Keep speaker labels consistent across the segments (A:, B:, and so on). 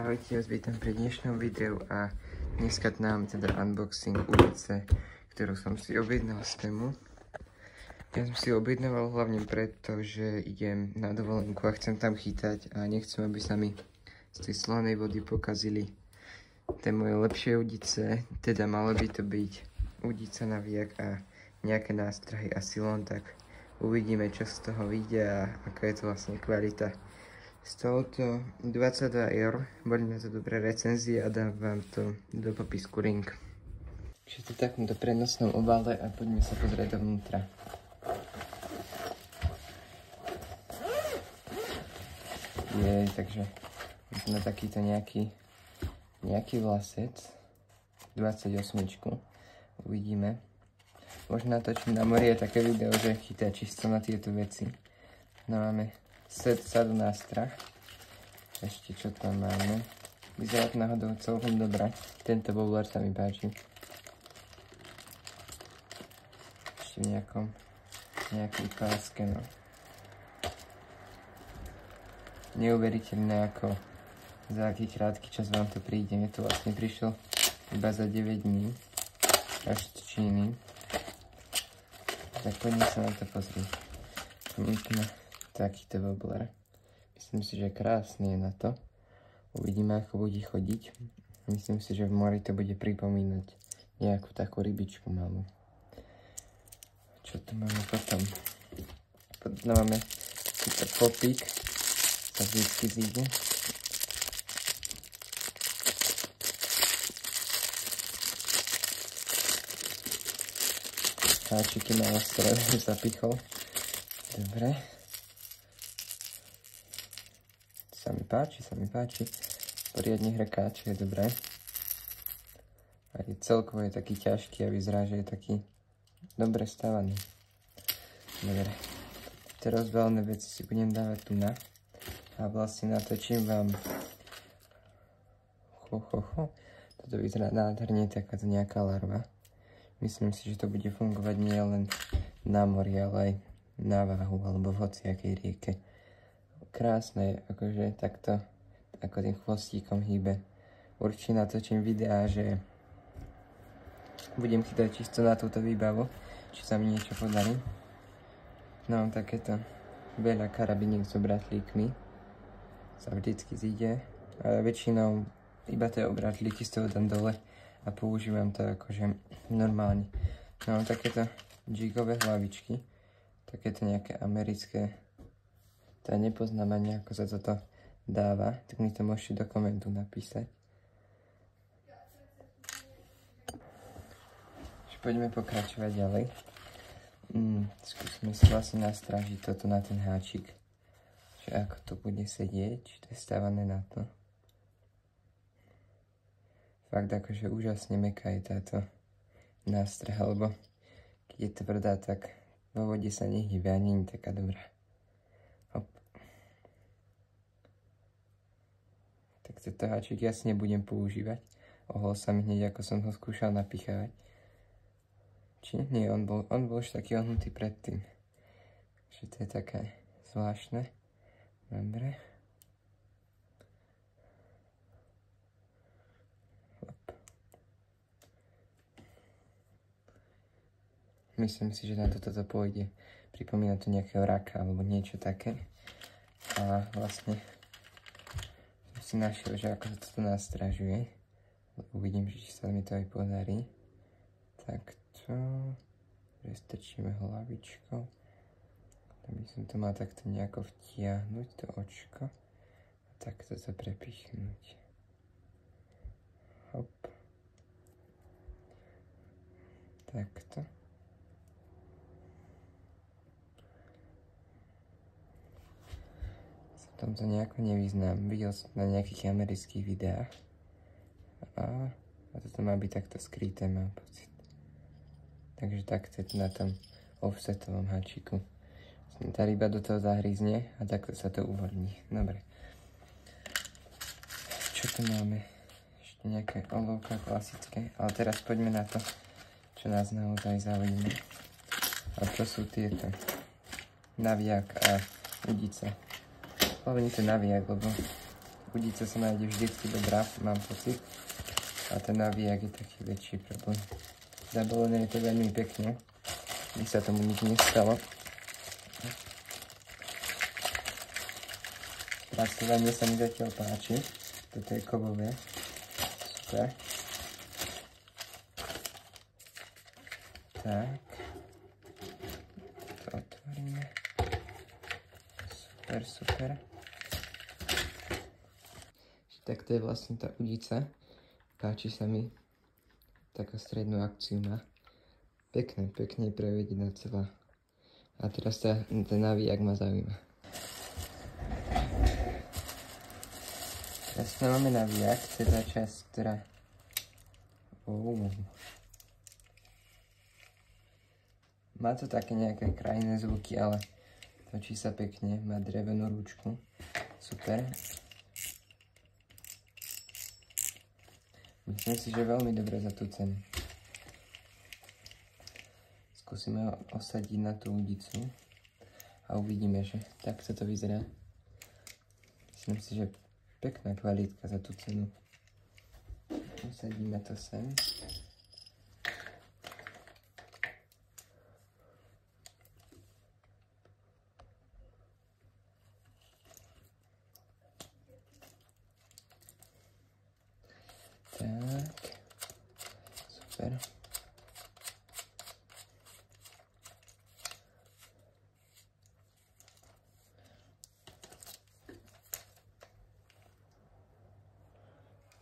A: Ahojte, vás vítam pri dnešnom videu a dneska nám teda unboxing ulice, ktorú som si objednal z Temu. Ja som si objednával hlavne preto, že idem na dovolenku a chcem tam chytať a nechcem, aby sa mi z tej slanej vody pokazili tie moje lepšie udice, teda malo by to byť udica na viak a nejaké nástrahy asi len tak. Uvidíme, čo z toho vyjde a aká je to vlastne kvalita. Stalo to 22 €, boli na to dobré recenzie a dám vám to do popisku link. Čiže to v takomto prenosnom obale a poďme sa pozrieť dovnútra. Takže na takýto nejaký vlasec, 28. Uvidíme. Možno natočím na mori také video, že chytá čisto na tieto veci. No máme set sadu nástrah. Ešte čo tam máme. Vyzerá to náhodou celkom dobré. Tento bobler sa mi páči. Ešte v nejakej páske, no. Neuveriteľné, ako za aký krátky čas vám to príde. Mne to vlastne prišlo iba za 9 dní. Až z Číny. Tak poďme sa na to pozrieť. Takýto bobler. Myslím si, že krásny je na to. Uvidíme, ako bude chodiť. Myslím si, že v mori to bude pripomínať nejakú takú rybičku malú. Čo tu máme potom? Potom máme takýto popík. Sa vždycky zíde. Háčiky na ostrove zapichol. Dobre. Sa mi páči. Poriadne hrekáč, je dobré. A celkovo je taký ťažký a vyzerá, že je taký dobre stavaný. Dobre. Tie rozbalené veci si budem dávať tu na. A vlastne natočím vám. Toto vyzerá nádherne, takáto nejaká larva. Myslím si, že to bude fungovať nie len na mori, ale aj na váhu alebo v hociakej rieke. Krásne je, akože takto, ako tým chvostíkom hýbe. Určite natočím videá, že budem chytať čisto na túto výbavu, či sa mi niečo podarí. No, takéto veľa karabiniek s obratlíkmi sa vždycky zíde, ale väčšinou iba tie obratlíky z toho dám dole a používam to akože normálne. No, takéto jigové hlavičky, takéto nejaké americké. To nepoznám ani, ako sa toto dáva, tak mi to môžete do komentu napísať. Poďme pokračovať ďalej. Skúsime si vlastne nastražiť toto na ten háčik. Že ako to bude sedieť, či to je stávané na to. Fakt akože úžasne mäkká je táto nástraha, lebo keď je tvrdá, tak vo vode sa nehýbe a nie je taká dobrá. Hop. Tak tento háčik jasne budem používať. Ohol sa mi hneď, ako som ho skúšal napichávať. Či nie, on bol už taký ohnutý predtým. Takže to je také zvláštne. Dobre. Myslím si, že na toto pôjde. Pripomína to nejakého raka alebo niečo také. A vlastne som si našiel, že ako sa toto nastražuje. Uvidím, či sa mi to aj podarí. Takto. Strčíme hlavičkou. Aby som to mal takto nejako vtiahnuť, to očko. A takto to prepichnúť. Hop. Takto. V tomto nejako nevyznám. Videl som na nejakých amerických videách. A toto má byť takto skryté, mám pocit. Takže takto je to na tom offsetovom háčiku. Tá ryba do toho zahryzne a takto sa to uvoľní. Dobre. Čo tu máme? Ešte nejaké olovka klasické. Ale teraz poďme na to, čo nás naozaj zaujíma. A to sú tieto naviak a udice. Hlavne to naviak, lebo Udica sa nájde vždycky dobrá, mám pocit. A ten navíjak je taký väčší problém. Zabalené je to veľmi pekne. By sa tomu nič nestalo. Spracovanie sa mi zatiaľ páči. Toto je kovové. Super. Tak. To otvoríme. Super, super. Tak to je vlastne tá udica. Páči sa mi. Taká strednú akciu má. Pekne je prevedená celá. A teraz ten navíjak ma zaujíma. Teraz máme navíjak, to je tá časť, ktorá... Má to také nejaké krajné zvuky, ale točí sa pekne, má drevenú ručku. Super. Myslím si, že veľmi dobre za tú cenu. Skúsime ho osadiť na tú udicu a uvidíme, že takto to vyzerá. Myslím si, že pekná kvalitka za tú cenu. Usadíme to sem. Tak, super.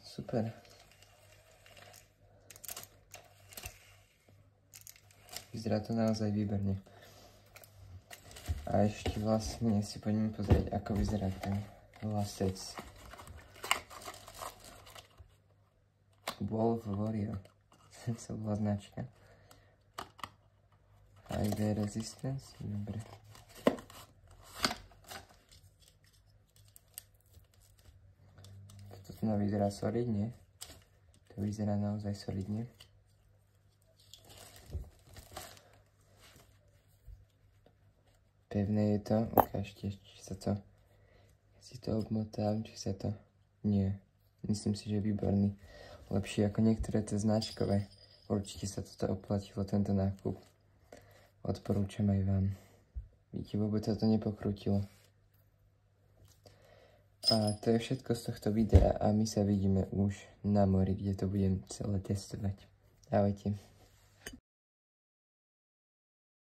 A: Super. Vyzerá to naozaj výborne. A ešte vlastne si poďme pozrieť, ako vyzerá ten hlasec. Wolf Warrior. To bola značka. IV Resistance. Dobre. Toto vyzerá solidne. To vyzerá naozaj solidne. Pevné je to. Ukážte, či sa to... Si to obmotám, či sa to... Nie. Myslím si, že výborný. Lepšie ako niektoré tie značkové. Určite sa toto oplatilo, tento nákup. Odporúčam aj vám. Vidíte, vôbec sa to nepokrútilo. A to je všetko z tohto videa a my sa vidíme už na mori, kde to budem celé testovať. Ahojte.